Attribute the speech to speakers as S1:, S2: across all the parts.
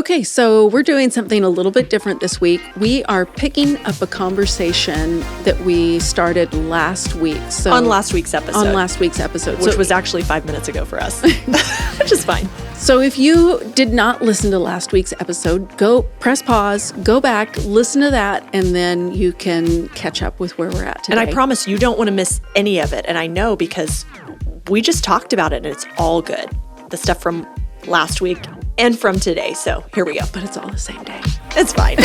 S1: Okay, so we're doing something a little bit different this week. We are picking up a conversation that we started last week. So
S2: on last week's episode. Which was actually 5 minutes ago for us, which is fine.
S1: So if you did not listen to last week's episode, go press pause, go back, listen to that, and then you can catch up with where we're at today.
S2: And I promise you don't want to miss any of it. And I know because we just talked about it and it's all good. The stuff from last week and from today. So here we go.
S1: But it's all the same day.
S2: It's fine.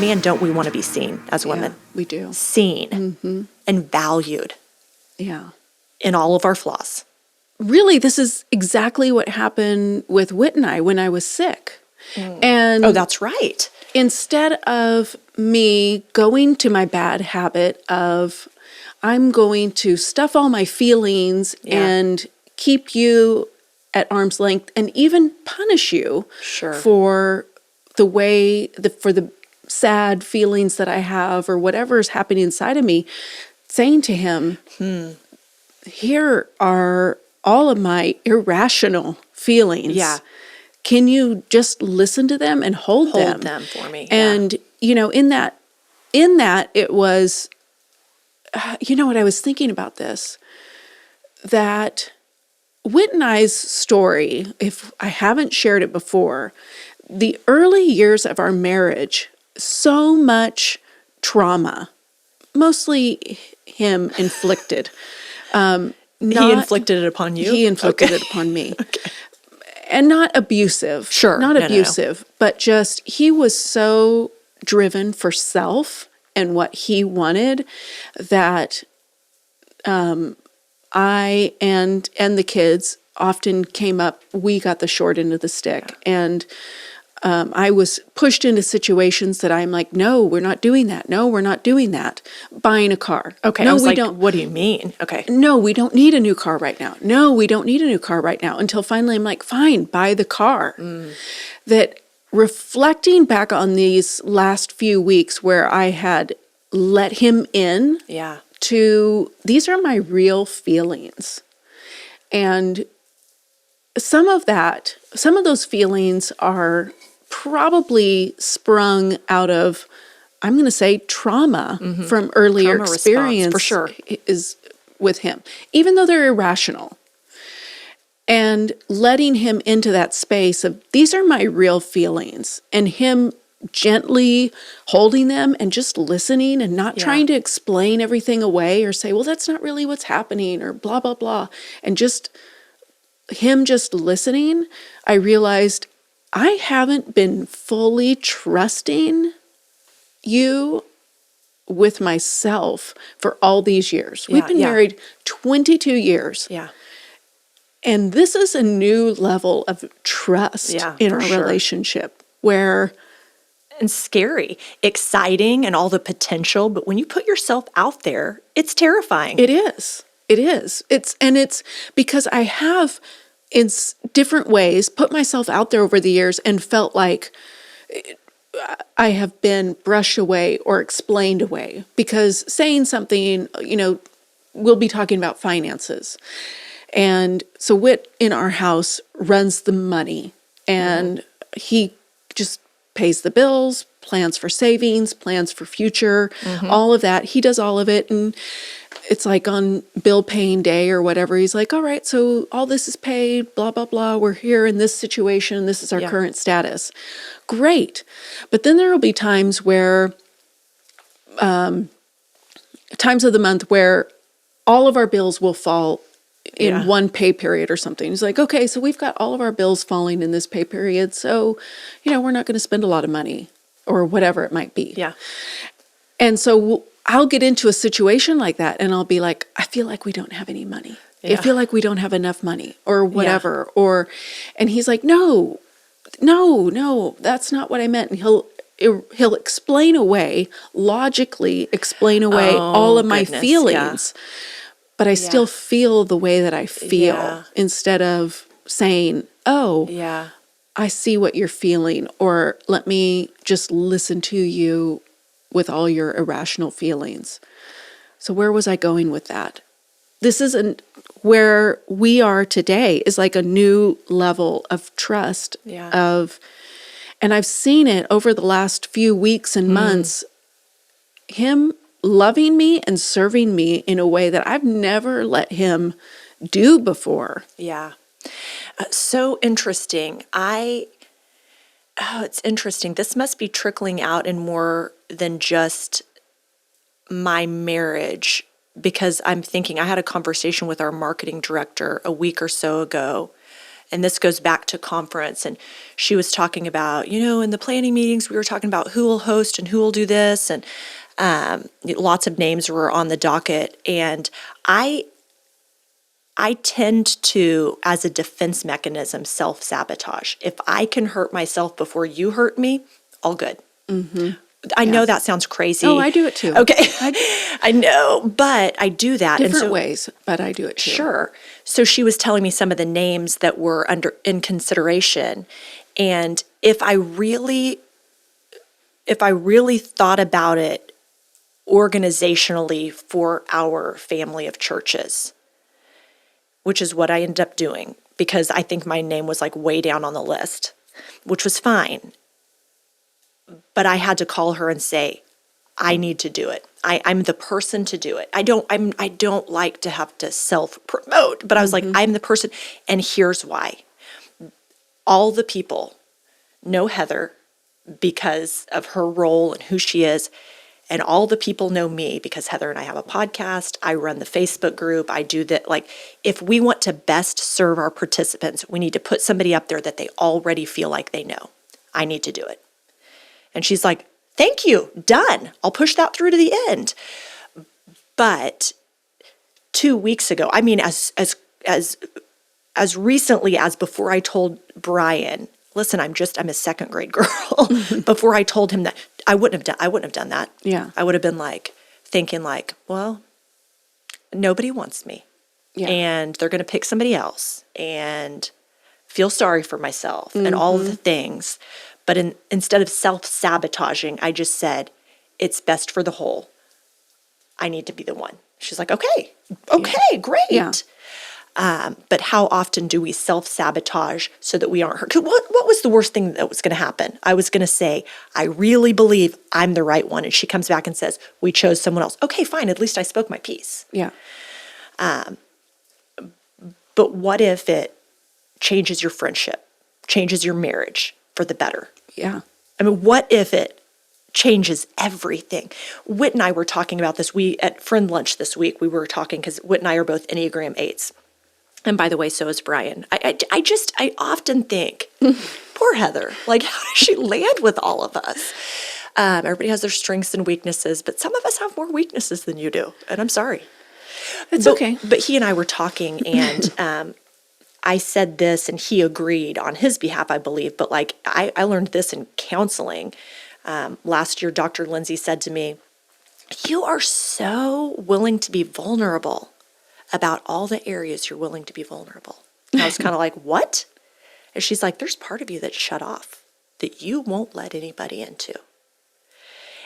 S2: Man, don't we want to be seen as women?
S1: We do.
S2: Seen and valued.
S1: Yeah.
S2: In all of our flaws.
S1: Really, this is exactly what happened with Whit and I when I was sick. And
S2: oh, that's right.
S1: Instead of me going to my bad habit of I'm going to stuff all my feelings and keep you at arm's length and even punish you for the sad feelings that I have or whatever is happening inside of me, saying to him, here are all of my irrational feelings.
S2: Yeah.
S1: Can you just listen to them and hold them?
S2: Hold them for me.
S1: And, you know, in that it was, you know what, I was thinking about this, that Whit and I's story, if I haven't shared it before, the early years of our marriage, so much trauma, mostly him inflicted.
S2: He inflicted it upon you?
S1: He inflicted it upon me.
S2: Okay.
S1: And not abusive.
S2: Sure.
S1: Not abusive, but just he was so driven for self and what he wanted that I and the kids often came up, we got the short end of the stick. And I was pushed into situations that I'm like, no, we're not doing that. No, we're not doing that. Buying a car.
S2: Okay.
S1: No, we
S2: don't. What do you mean? Okay.
S1: No, we don't need a new car right now. No, we don't need a new car right now. Until finally I'm like, fine, buy the car. That reflecting back on these last few weeks where I had let him in to, these are my real feelings. And some of those feelings are probably sprung out of, I'm going to say, trauma from earlier experience
S2: response, for sure.
S1: Is with him, even though they're irrational. And letting him into that space of, these are my real feelings, and him gently holding them and just listening and not trying to explain everything away or say, well, that's not really what's happening or blah, blah, blah. And just him just listening, I realized I haven't been fully trusting you with myself for all these years. We've been married 22 years.
S2: Yeah.
S1: And this is a new level of trust in our relationship where...
S2: And scary, exciting, and all the potential. But when you put yourself out there, it's terrifying.
S1: It is. It is. It's because I have... in different ways, put myself out there over the years and felt like I have been brushed away or explained away. Because saying something, you know, we'll be talking about finances. And so Whit in our house runs the money. And he just pays the bills, plans for savings, plans for future, all of that. He does all of it. And it's like on bill paying day or whatever, he's like, all right, so all this is paid, blah, blah, blah. We're here in this situation. This is our current status. Great. But then there will be times where, times of the month where all of our bills will fall in one pay period or something. He's like, okay, so we've got all of our bills falling in this pay period. So, you know, we're not going to spend a lot of money or whatever it might be.
S2: Yeah.
S1: And so I'll get into a situation like that and I'll be like, I feel like we don't have any money. I feel like we don't have enough money or whatever. And he's like, no, that's not what I meant. And he'll explain away, logically explain away all of my feelings. Yeah. But I still feel the way that I feel instead of saying, oh, I see what you're feeling, or let me just listen to you with all your irrational feelings. So where was I going with that? This isn't where we are today is like a new level of trust and I've seen it over the last few weeks and months, him loving me and serving me in a way that I've never let him do before.
S2: Yeah. So interesting. It's interesting. This must be trickling out in more than just my marriage, because I'm thinking I had a conversation with our marketing director a week or so ago, and this goes back to conference, and she was talking about, in the planning meetings, we were talking about who will host and who will do this, and lots of names were on the docket, and I tend to, as a defense mechanism, self-sabotage. If I can hurt myself before you hurt me, all good. Mm-hmm. I know that sounds crazy.
S1: Oh, I do it too.
S2: Okay. I know, but I do that.
S1: Different ways, but I do it too.
S2: Sure. So she was telling me some of the names that were in consideration. And if I really thought about it organizationally for our family of churches, which is what I ended up doing, because I think my name was like way down on the list, which was fine. But I had to call her and say, I need to do it. I'm the person to do it. I don't like to have to self-promote, but I was like, I'm the person, and here's why. All the people know Heather because of her role and who she is, and all the people know me because Heather and I have a podcast. I run the Facebook group. I do that. Like, if we want to best serve our participants, we need to put somebody up there that they already feel like they know. I need to do it. And she's like, thank you, done. I'll push that through to the end. But 2 weeks ago, I mean, as recently as before I told Brian, listen, I'm a second grade girl. Before I told him that, I wouldn't have done that.
S1: Yeah.
S2: I would have been thinking well, nobody wants me. Yeah. And they're going to pick somebody else and feel sorry for myself and all of the things. But instead of self-sabotaging, I just said, it's best for the whole. I need to be the one. She's like, okay, great. Yeah. But how often do we self-sabotage so that we aren't hurt? 'Cause what was the worst thing that was going to happen? I was going to say, I really believe I'm the right one. And she comes back and says, we chose someone else. Okay, fine. At least I spoke my piece.
S1: Yeah.
S2: But what if it changes your friendship, changes your marriage for the better?
S1: Yeah.
S2: I mean, what if it changes everything? Whit and I were talking about this. At friend lunch this week, we were talking because Whit and I are both Enneagram 8s. And by the way, so is Brian. I often think, poor Heather, how does she land with all of us? Everybody has their strengths and weaknesses, but some of us have more weaknesses than you do. And I'm sorry.
S1: It's okay.
S2: But he and I were talking, and I said this, and he agreed on his behalf, I believe. But I learned this in counseling. Last year, Dr. Lindsay said to me, you are so willing to be vulnerable about all the areas you're willing to be vulnerable. And I was kind of like, what? And she's like, there's part of you that's shut off that you won't let anybody into.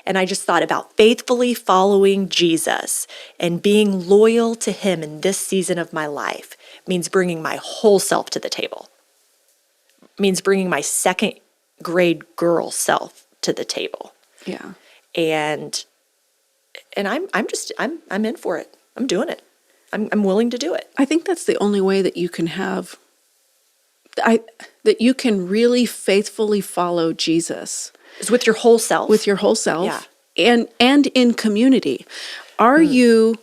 S2: And I just thought about faithfully following Jesus and being loyal to him in this season of my life means bringing my whole self to the table. Means bringing my second grade girl self to the table.
S1: Yeah.
S2: And I'm in for it. I'm doing it. I'm willing to do it.
S1: I think that's the only way that you can that you can really faithfully follow Jesus.
S2: Is with your whole self.
S1: With your whole self.
S2: Yeah.
S1: And in community. Are you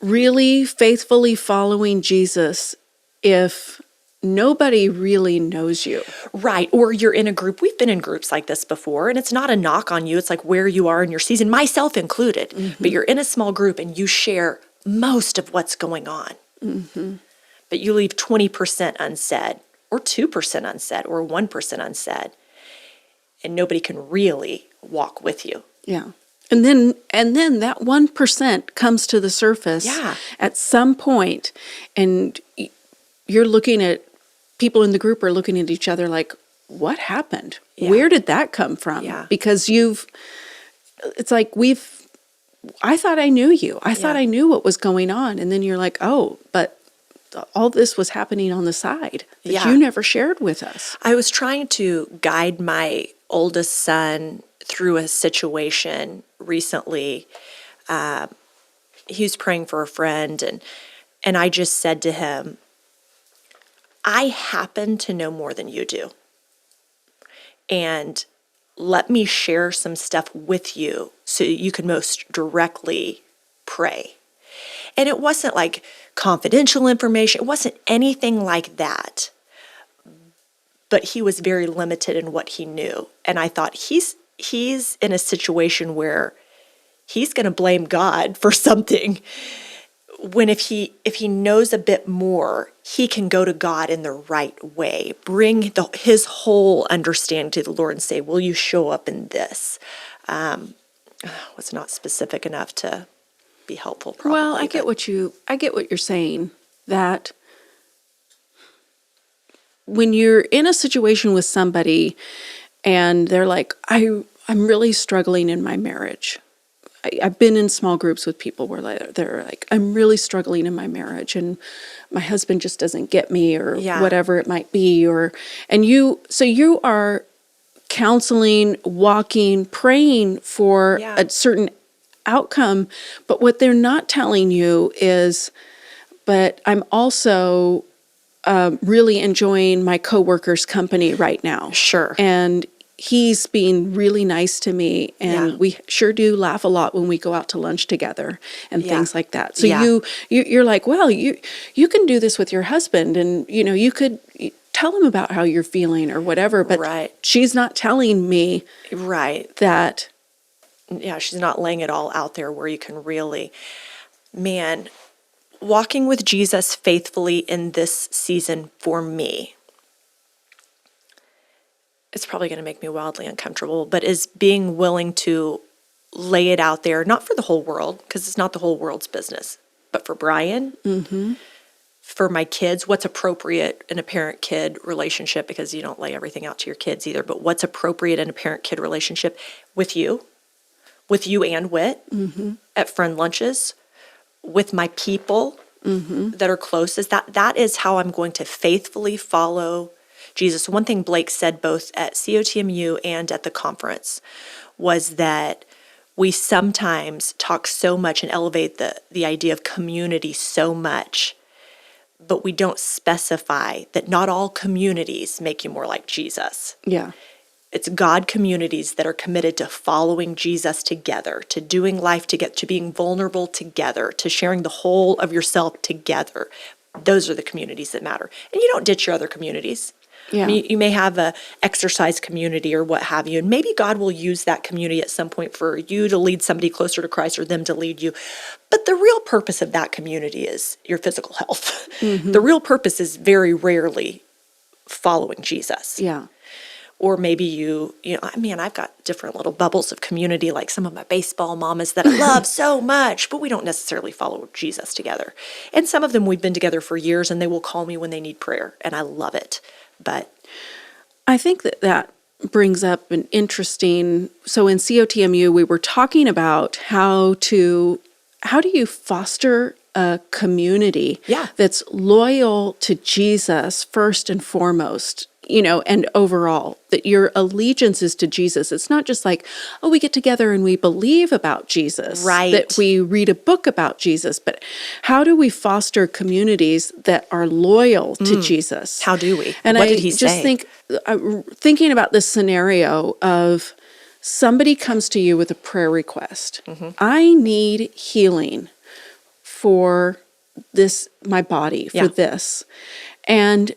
S1: really faithfully following Jesus if nobody really knows you?
S2: Right. Or you're in a group. We've been in groups like this before, and it's not a knock on you. It's like where you are in your season, myself included. Mm-hmm. But you're in a small group and you share most of what's going on. Mm-hmm. But you leave 20% unsaid, or 2% unsaid, or 1% unsaid, and nobody can really walk with you.
S1: Yeah. And then that 1% comes to the surface at some point, and you're looking at people in the group are looking at each other like, what happened? Yeah. Where did that come from?
S2: Yeah.
S1: Because you've it's like I thought I knew you. I thought I knew what was going on. And then you're like, oh, but all this was happening on the side that you never shared with us.
S2: I was trying to guide my oldest son through a situation recently. He was praying for a friend, and I just said to him, I happen to know more than you do. And let me share some stuff with you so you can most directly pray. And it wasn't like confidential information. It wasn't anything like that. But he was very limited in what he knew. And I thought he's in a situation where he's going to blame God for something, when if he knows a bit more, he can go to God in the right way, bring his whole understanding to the Lord and say, will you show up in this? Was not specific enough to be helpful, probably.
S1: Well, I get what you're saying, that when you're in a situation with somebody and they're like, I'm really struggling in my marriage. I've been in small groups with people where they're like, I'm really struggling in my marriage and my husband just doesn't get me, or whatever it might be. So you are counseling, walking, praying for a certain outcome. But what they're not telling you is, but I'm also really enjoying my coworker's company right now.
S2: Sure.
S1: And he's being really nice to me, and we sure do laugh a lot when we go out to lunch together and things like that. So you're like, well, you can do this with your husband, and you could tell him about how you're feeling or whatever. But she's not telling me that.
S2: Yeah, she's not laying it all out there where you can really, walking with Jesus faithfully in this season for me, it's probably going to make me wildly uncomfortable, but is being willing to lay it out there, not for the whole world, because it's not the whole world's business, but for Brian, for my kids, what's appropriate in a parent-kid relationship, because you don't lay everything out to your kids either, but what's appropriate in a parent-kid relationship with you and Whit, at friend lunches, with my people that are closest. That is how I'm going to faithfully follow Jesus. One thing Blake said both at COTMU and at the conference was that we sometimes talk so much and elevate the idea of community so much, but we don't specify that not all communities make you more like Jesus.
S1: Yeah.
S2: It's God communities that are committed to following Jesus together, to doing life together, to being vulnerable together, to sharing the whole of yourself together. Those are the communities that matter. And you don't ditch your other communities.
S1: Yeah.
S2: I mean, you may have a exercise community or what have you, and maybe God will use that community at some point for you to lead somebody closer to Christ or them to lead you. But the real purpose of that community is your physical health. The real purpose is very rarely following Jesus.
S1: Yeah.
S2: Or maybe I've got different little bubbles of community, like some of my baseball mamas that I love so much, but we don't necessarily follow Jesus together. And some of them we've been together for years, and they will call me when they need prayer, and I love it. But
S1: I think that brings up an interesting, so in COTMU, we were talking about how do you foster a community that's loyal to Jesus first and foremost, and overall, that your allegiance is to Jesus. It's not just like, oh, we get together and we believe about Jesus, that we read a book about Jesus, but how do we foster communities that are loyal to Jesus?
S2: How do we?
S1: And
S2: what did he
S1: just
S2: say?
S1: thinking about this scenario of somebody comes to you with a prayer request. I need healing for this, my body, for this. And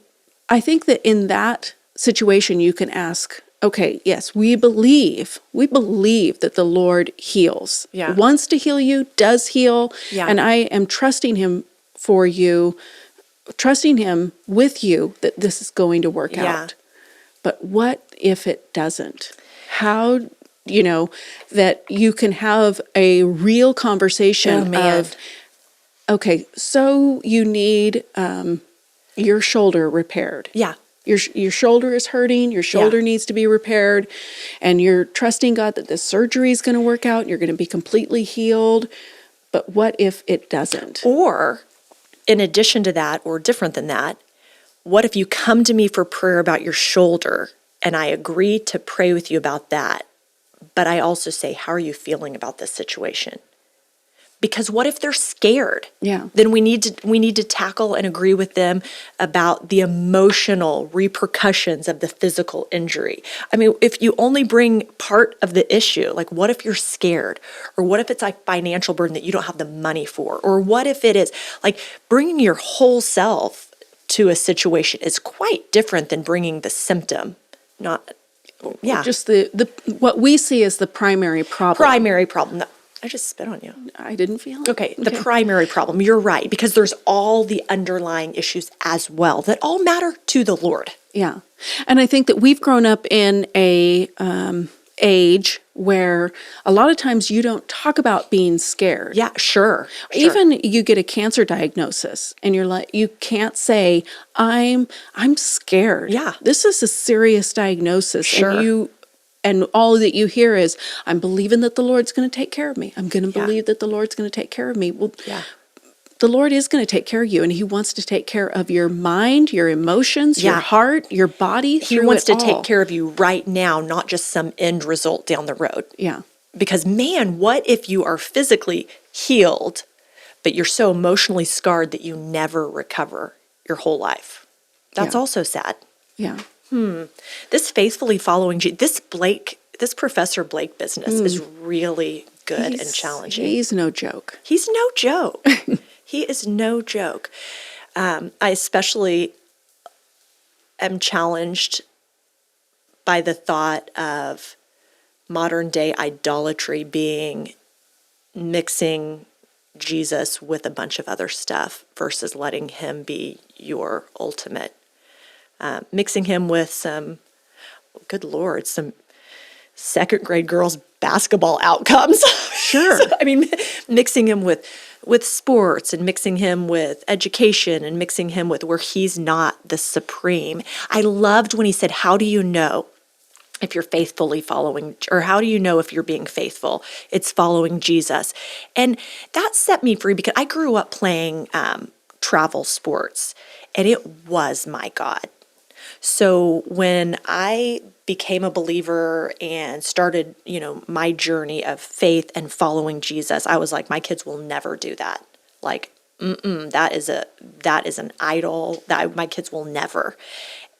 S1: I think that in that situation, you can ask, okay, yes, we believe that the Lord heals, wants to heal you, does heal, and I am trusting him for you, trusting him with you that this is going to work out. But what if it doesn't? How, that you can have a real conversation of, okay, so you need your shoulder repaired.
S2: Yeah.
S1: Your shoulder is hurting, your shoulder needs to be repaired, and you're trusting God that this surgery is going to work out, and you're going to be completely healed. But what if it doesn't?
S2: Or, in addition to that, or different than that, what if you come to me for prayer about your shoulder, and I agree to pray with you about that, but I also say, how are you feeling about this situation? Because what if they're scared?
S1: Yeah.
S2: Then we need to tackle and agree with them about the emotional repercussions of the physical injury. I mean, if you only bring part of the issue, like what if you're scared? Or what if it's like financial burden that you don't have the money for? Or what if it is like bringing your whole self to a situation is quite different than bringing the symptom.
S1: Just the what we see as the primary problem.
S2: Primary problem. No, I just spit on you.
S1: I didn't feel it.
S2: Okay, the primary problem. You're right, because there's all the underlying issues as well that all matter to the Lord.
S1: Yeah. And I think that we've grown up in a age where a lot of times you don't talk about being scared.
S2: Yeah, sure.
S1: Even you get a cancer diagnosis and you're like, you can't say, I'm scared.
S2: Yeah.
S1: This is a serious diagnosis.
S2: Sure.
S1: And all that you hear is, I'm believing that the Lord's going to take care of me. I'm going to
S2: Yeah.
S1: believe that the Lord's going to take care of me. Well,
S2: Yeah.
S1: the Lord is going to take care of you, and He wants to take care of your mind, your emotions, your
S2: Yeah.
S1: heart, your body.
S2: He wants to take care of you right now, not just some end result down the road.
S1: Yeah.
S2: Because, man, what if you are physically healed, but you're so emotionally scarred that you never recover your whole life? That's
S1: Yeah.
S2: also sad.
S1: Yeah.
S2: This faithfully following this Professor Blake business is really good and challenging.
S1: He's no joke.
S2: He's no joke. He is no joke. I especially am challenged by the thought of modern day idolatry being mixing Jesus with a bunch of other stuff versus letting him be your ultimate. Mixing him with some, good Lord, some second grade girls basketball outcomes.
S1: Sure.
S2: So, I mean, mixing him with sports and mixing him with education and mixing him with where he's not the supreme. I loved when he said, how do you know if you're faithfully following, or how do you know if you're being faithful? It's following Jesus. And that set me free because I grew up playing travel sports, and it was my God. So when I became a believer and started, my journey of faith and following Jesus, I was like, my kids will never do that. Like, that is an idol that my kids will never.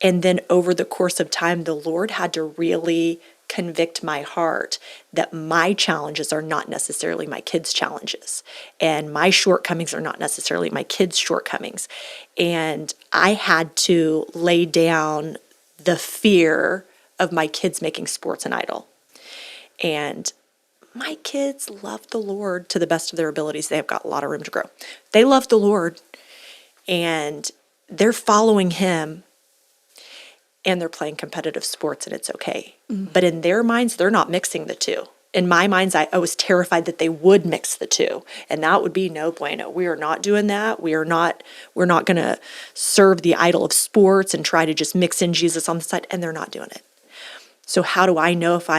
S2: And then over the course of time, the Lord had to really convict my heart that my challenges are not necessarily my kids' challenges, and my shortcomings are not necessarily my kids' shortcomings. And I had to lay down the fear of my kids making sports an idol. And my kids love the Lord to the best of their abilities. They have got a lot of room to grow. They love the Lord, and they're following Him, and they're playing competitive sports, and it's okay. Mm-hmm. But in their minds, they're not mixing the two. In my minds, I was terrified that they would mix the two, and that would be no bueno. We are not doing that. We're not going to serve the idol of sports and try to just mix in Jesus on the side, and they're not doing it. So how do I know if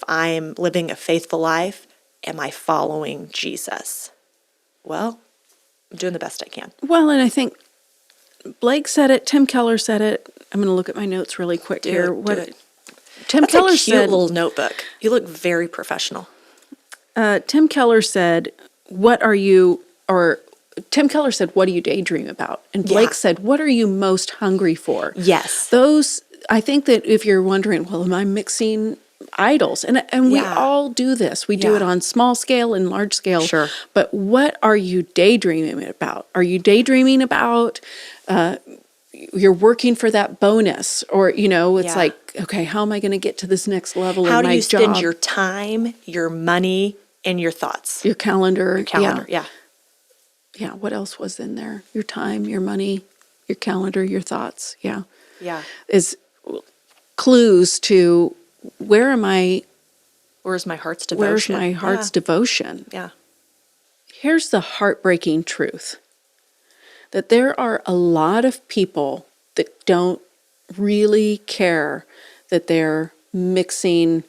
S2: I'm living a faithful life? Am I following Jesus? Well, I'm doing the best I can.
S1: Well, and I think Blake said it. Tim Keller said it. I'm going to look at my notes really quick here. Tim Keller
S2: That's a cute
S1: said,
S2: little notebook. You look very professional.
S1: Tim Keller said, what do you daydream about? And Blake said, what are you most hungry for?
S2: Yes.
S1: I think that if you're wondering, well, am I mixing idols? And we all do this. We do it on small scale and large scale.
S2: Sure.
S1: But what are you daydreaming about? Are you daydreaming about you're working for that bonus, or it's like, okay, how am I going to get to this next level in my job?
S2: How do you spend your time, your money, and your thoughts?
S1: Your calendar.
S2: Yeah.
S1: Yeah, what else was in there? Your time, your money, your calendar, your thoughts. Yeah. Is clues to where's my heart's devotion? Where's my heart's devotion?
S2: Yeah.
S1: Here's the heartbreaking truth. That there are a lot of people that don't really care that they're mixing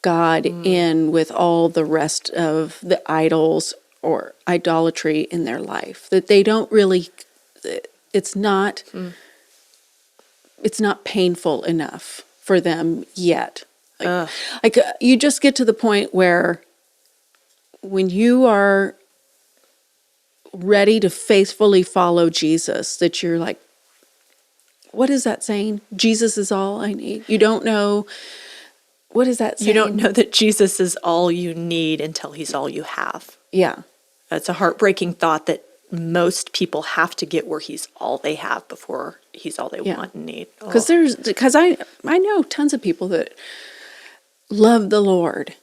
S1: God in with all the rest of the idols or idolatry in their life. That they don't really, it's not painful enough for them yet. You just get to the point where when you are ready to faithfully follow Jesus, that you're like, what is that saying? Jesus is all I need. You don't know. What is that saying?
S2: You don't know that Jesus is all you need until he's all you have.
S1: Yeah.
S2: That's a heartbreaking thought that most people have to get where he's all they have before he's all they want and need.
S1: Because I know tons of people that love the Lord,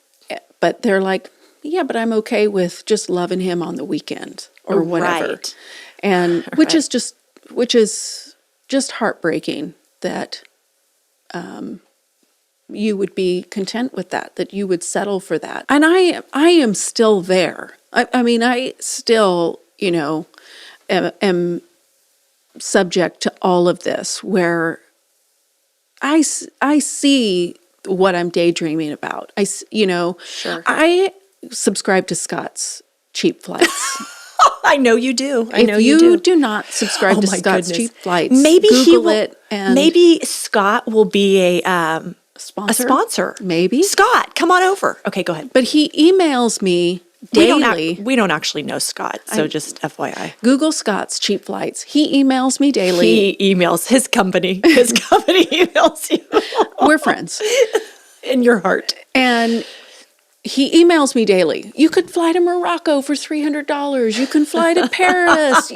S1: but they're like, yeah, but I'm okay with just loving him on the weekend or whatever.
S2: Right.
S1: And which is just heartbreaking that you would be content with that you would settle for that. And I am still there. I mean, I still, am subject to all of this where I see what I'm daydreaming about.
S2: Sure.
S1: I subscribe to Scott's Cheap Flights.
S2: I know you do.
S1: If you do not subscribe to Scott's Cheap Flights, Google it. And
S2: maybe Scott will be a sponsor.
S1: Maybe.
S2: Scott, come on over. Okay, go ahead.
S1: But he emails me daily.
S2: We don't actually know Scott, so just FYI.
S1: Google Scott's Cheap Flights. He emails me daily.
S2: He emails his company. His company emails you.
S1: We're friends.
S2: In your heart.
S1: And he emails me daily. You could fly to Morocco for $300. You can fly to Paris.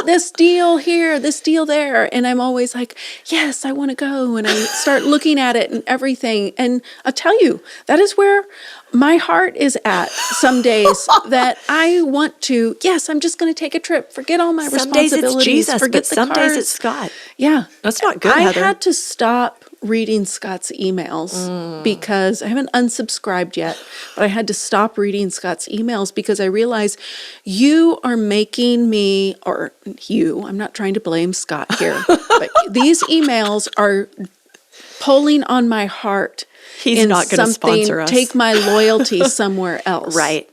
S1: This deal here, this deal there. And I'm always like, yes, I want to go. And I start looking at it and everything. And I'll tell you, that is where my heart is at some days that I want to, yes, I'm just going to take a trip. Forget all my responsibilities.
S2: Some days it's Jesus,
S1: forget
S2: but some
S1: cars.
S2: days it's Scott.
S1: Yeah.
S2: That's not good,
S1: I
S2: Heather.
S1: had to stop reading Scott's emails because I haven't unsubscribed yet, but I had to stop reading Scott's emails because I realized you are making me, or you, I'm not trying to blame Scott here, but these emails are pulling on my heart.
S2: He's not going to sponsor us.
S1: Take my loyalty somewhere else.
S2: Right.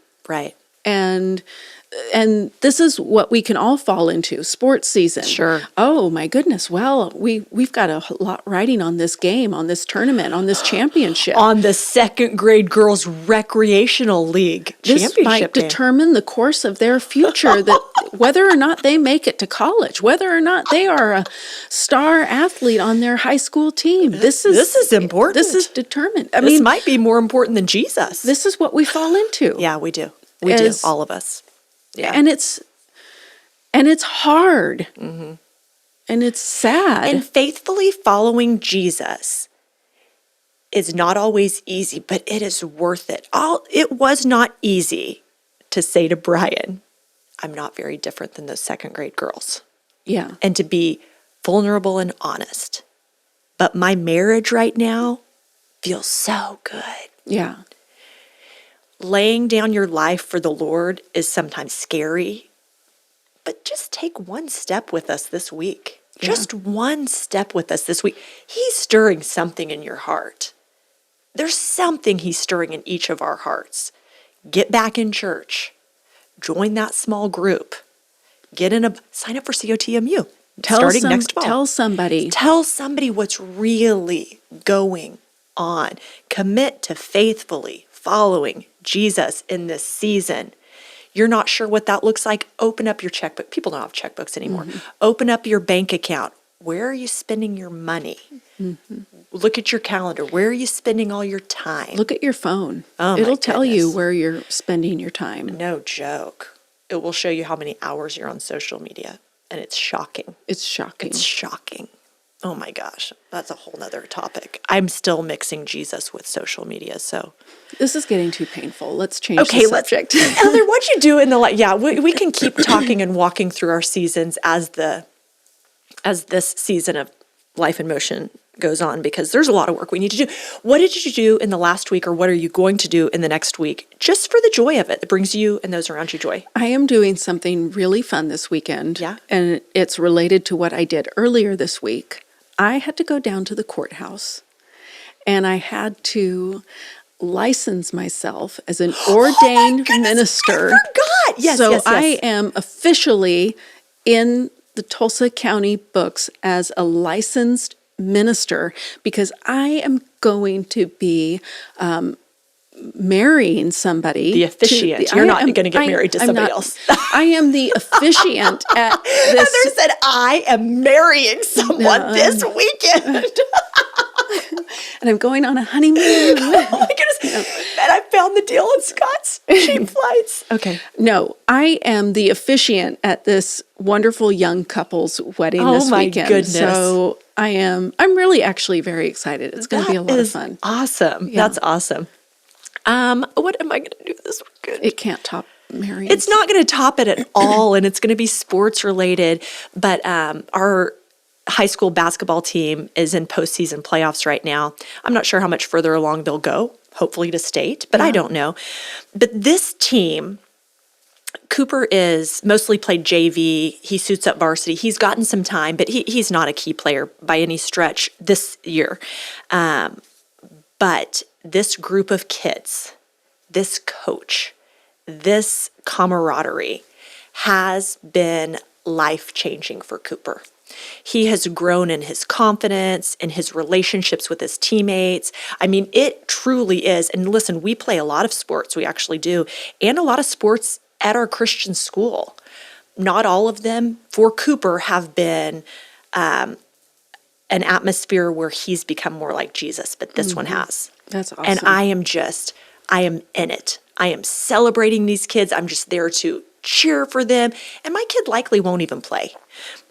S1: And this is what we can all fall into, sports season.
S2: Sure.
S1: Oh, my goodness. Well, we've got a lot riding on this game, on this tournament, on this championship.
S2: On the second grade girls recreational league
S1: this
S2: championship
S1: might
S2: game.
S1: Determine the course of their future, that whether or not they make it to college, whether or not they are a star athlete on their high school team. This is important. This is determined.
S2: This might be more important than Jesus.
S1: This is what we fall into.
S2: Yeah, we do. We do, all of us. Yeah.
S1: And it's hard. Mm-hmm. And it's sad.
S2: And faithfully following Jesus is not always easy, but it is worth it. It was not easy to say to Brian, I'm not very different than those second grade girls.
S1: Yeah.
S2: And to be vulnerable and honest. But my marriage right now feels so good.
S1: Yeah.
S2: Laying down your life for the Lord is sometimes scary, but just take one step with us this week. Yeah. Just one step with us this week. He's stirring something in your heart. There's something he's stirring in each of our hearts. Get back in church. Join that small group. Sign up for COTMU. Starting next fall.
S1: Tell somebody.
S2: Tell somebody what's really going on. Commit to faithfully following Jesus in this season. You're not sure what that looks like? Open up your checkbook. People don't have checkbooks anymore. Mm-hmm. Open up your bank account. Where are you spending your money? Mm-hmm. Look at your calendar. Where are you spending all your time?
S1: Look at your phone.
S2: Oh,
S1: it'll tell you where you're spending your time.
S2: No joke. It will show you how many hours you're on social media. And it's shocking.
S1: It's shocking.
S2: It's shocking. Oh my gosh, that's a whole nother topic. I'm still mixing Jesus with social media, so.
S1: This is getting too painful. Let's change the subject.
S2: Heather, what'd you do in the life? Yeah, we can keep talking and walking through our seasons as this season of Life in Motion goes on, because there's a lot of work we need to do. What did you do in the last week, or what are you going to do in the next week, just for the joy of it? It brings you and those around you joy.
S1: I am doing something really fun this weekend.
S2: Yeah.
S1: And it's related to what I did earlier this week. I had to go down to the courthouse and I had to license myself as an ordained minister.
S2: I forgot. Yes,
S1: so
S2: yes, yes.
S1: I am officially in the Tulsa County books as a licensed minister because I am going to be marrying somebody.
S2: The officiant. You're not going to get married to somebody else.
S1: I am the officiant at this.
S2: Heather said, I am marrying someone this weekend.
S1: And I'm going on a honeymoon.
S2: Oh my goodness. And I found the deal on Scott's cheap flights. Okay.
S1: No, I am the officiant at this wonderful young couple's wedding this weekend.
S2: Oh my goodness.
S1: So I'm really actually very excited. It's going to be a lot of fun.
S2: Awesome. Yeah. That's awesome. What am I going to do this weekend?
S1: It can't top marrying.
S2: It's not going to top it at all, and it's going to be sports related. But our high school basketball team is in postseason playoffs right now. I'm not sure how much further along they'll go, hopefully to state, but I don't know. But this team, Cooper is mostly played JV. He suits up varsity. He's gotten some time, but he's not a key player by any stretch this year. But this group of kids, this coach, this camaraderie has been life-changing for Cooper. He has grown in his confidence, in his relationships with his teammates. I mean, it truly is. And listen, we play a lot of sports, we actually do, and a lot of sports at our Christian school. Not all of them, for Cooper, have been an atmosphere where he's become more like Jesus, but this one has.
S1: That's awesome.
S2: And I am in it. I am celebrating these kids. I'm just there to cheer for them. And my kid likely won't even play,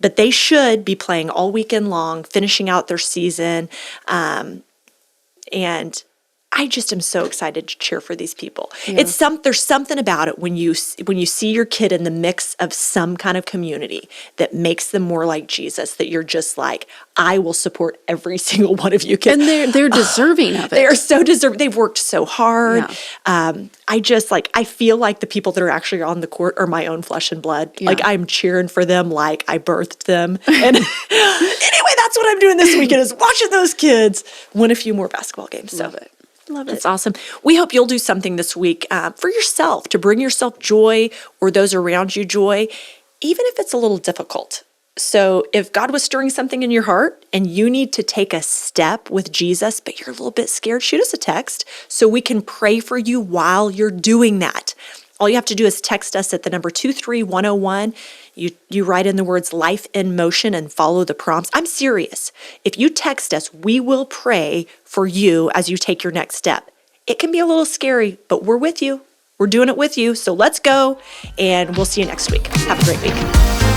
S2: but they should be playing all weekend long, finishing out their season. And I just am so excited to cheer for these people. Yeah. There's something about it when you see your kid in the mix of some kind of community that makes them more like Jesus, that you're just like, I will support every single one of you kids.
S1: And they're deserving of it.
S2: They are so deserving. They've worked so hard.
S1: Yeah.
S2: I feel like the people that are actually on the court are my own flesh and blood. Yeah. Like I'm cheering for them like I birthed them. And anyway, that's what I'm doing this weekend is watching those kids win a few more basketball games.
S1: Love it.
S2: Love it. It's awesome. We hope you'll do something this week for yourself to bring yourself joy or those around you joy, even if it's a little difficult. So if God was stirring something in your heart and you need to take a step with Jesus, but you're a little bit scared, shoot us a text so we can pray for you while you're doing that. All you have to do is text us at the number 23101. You write in the words life in motion and follow the prompts. I'm serious. If you text us, we will pray for you as you take your next step. It can be a little scary, but we're with you. We're doing it with you. So let's go, and we'll see you next week. Have a great week.